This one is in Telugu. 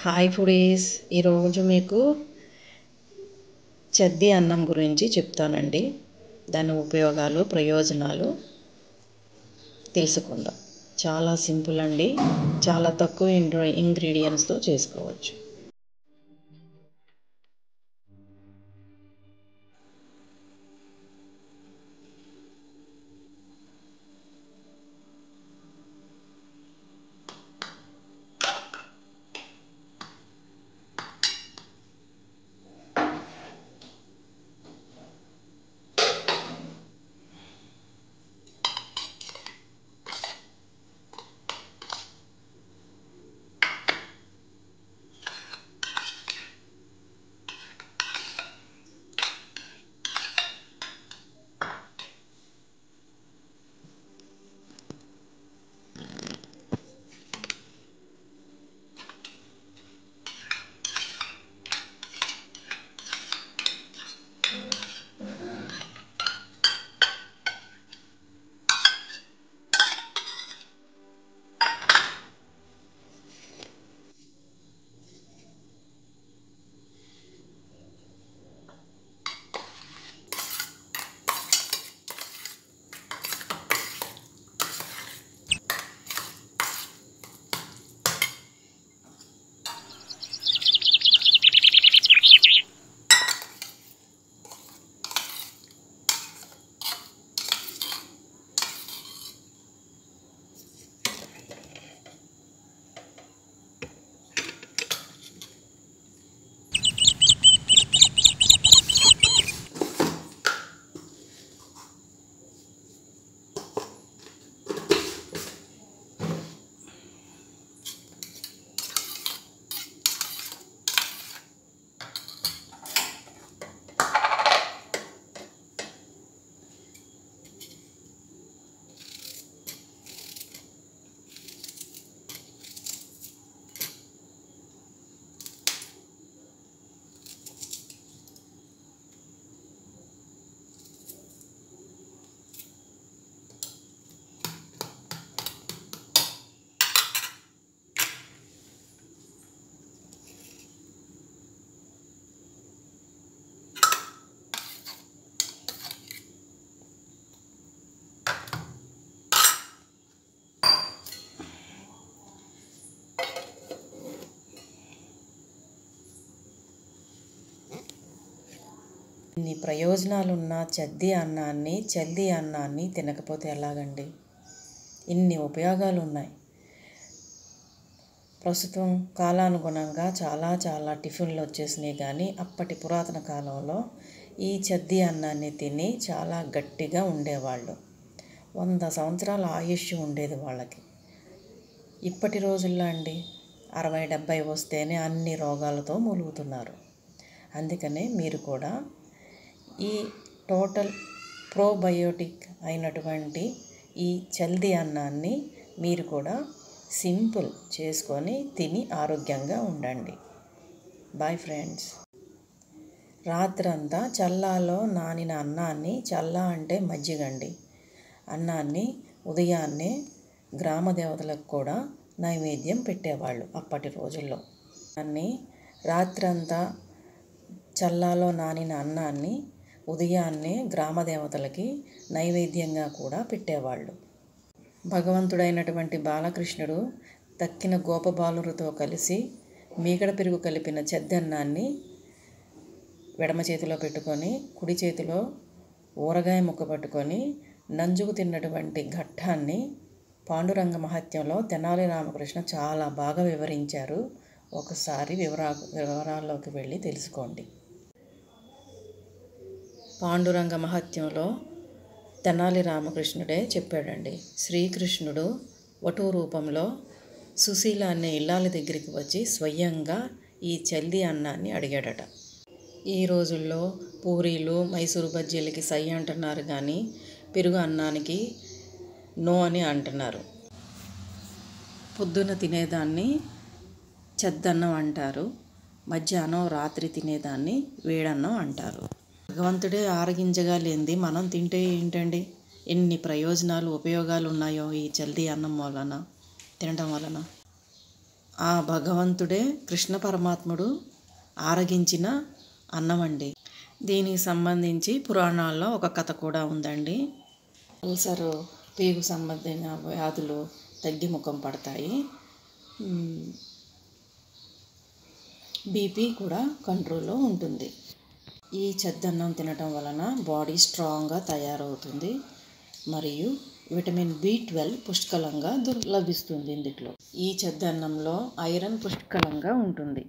హాయ్ ఫుడీస్, ఈరోజు మీకు చద్ది అన్నం గురించి చెప్తానండి. దాని ఉపయోగాలు, ప్రయోజనాలు తెలుసుకుందాం. చాలా సింపుల్ అండి, చాలా తక్కువ ఇంగ్రీడియంట్స్తో చేసుకోవచ్చు. ఇన్ని ప్రయోజనాలున్న చద్ది అన్నాన్ని తినకపోతే ఎలాగండి? ఇన్ని ఉపయోగాలు ఉన్నాయి. ప్రస్తుతం కాలానుగుణంగా చాలా టిఫిన్లు వచ్చేసినాయి, కానీ అప్పటి పురాతన కాలంలో ఈ చద్ది అన్నాన్ని తిని చాలా గట్టిగా ఉండేవాళ్ళు. 100 సంవత్సరాల ఆయుష్ ఉండేది వాళ్ళకి. ఇప్పటి రోజుల్లో అండి 60-70 వస్తేనే అన్ని రోగాలతో మూలుగుతున్నారు. అందుకనే మీరు కూడా ఈ టోటల్ ప్రోబయోటిక్ అయినటువంటి ఈ చల్ది అన్నాన్ని మీరు కూడా సింపుల్ చేసుకొని తిని ఆరోగ్యంగా ఉండండి. Bye friends. రాత్రంతా చల్లాలో నానిన అన్నాన్ని, చల్లా అంటే మజ్జిగండి, అన్నాన్ని ఉదయాన్నే గ్రామ దేవతలకు కూడా నైవేద్యం పెట్టేవాళ్ళు అప్పటి రోజుల్లో. అన్ని రాత్రంతా చల్లాలో నానిన అన్నాన్ని ఉదయాన్నే గ్రామ దేవతలకి నైవేద్యంగా కూడా పెట్టేవాళ్ళు. భగవంతుడైనటువంటి బాలకృష్ణుడు తక్కిన గోపబాలులతో కలిసి మీగడ పెరుగు కలిపిన చద్దన్నాన్ని ఎడమ చేతిలో పెట్టుకొని కుడి చేతిలో ఊరగాయ ముక్క పట్టుకొని నంజుకు తిన్నటువంటి ఘట్టాన్ని పాండురంగ మహత్యంలో తెనాలి రామకృష్ణ చాలా బాగా వివరించారు. ఒకసారి వివరాల్లోకి వెళ్ళి తెలుసుకోండి. పాండురంగ మహత్యంలో తెనాలి రామకృష్ణుడే చెప్పాడండి. శ్రీకృష్ణుడు వటు రూపంలో సుశీల అనే ఇల్లాలి దగ్గరికి వచ్చి స్వయంగా ఈ చల్ది అన్నాన్ని అడిగాడట. ఈ రోజుల్లో పూరీలు, మైసూరు బజ్జీలకి సై అంటున్నారు, కానీ పెరుగు అన్నానికి నో అని అంటున్నారు. పొద్దున తినేదాన్ని చద్దన్నం అంటారు, మధ్యాహ్నం రాత్రి తినేదాన్ని వేడన్నం అంటారు. భగవంతుడే ఆరగింజగా లేనిది మనం తింటే ఏంటండి? ఎన్ని ప్రయోజనాలు, ఉపయోగాలు ఉన్నాయో ఈ చల్ది అన్నం తినడం వలన. ఆ భగవంతుడే కృష్ణ పరమాత్ముడు ఆరగించిన అన్నం అండి. దీనికి సంబంధించి పురాణాల్లో ఒక కథ కూడా ఉందండి. అల్సర్, పేగు సంబంధించిన వ్యాధులు తగ్గిముఖం పడతాయి. బీపీ కూడా కంట్రోల్లో ఉంటుంది. ఈ చెద్దన్నం తినటం వలన బాడీ స్ట్రాంగ్గా తయారవుతుంది మరియు విటమిన్ B12 పుష్కలంగా లభిస్తుంది. ఇందులో ఈ చెద్దన్నంలో ఐరన్ పుష్కలంగా ఉంటుంది.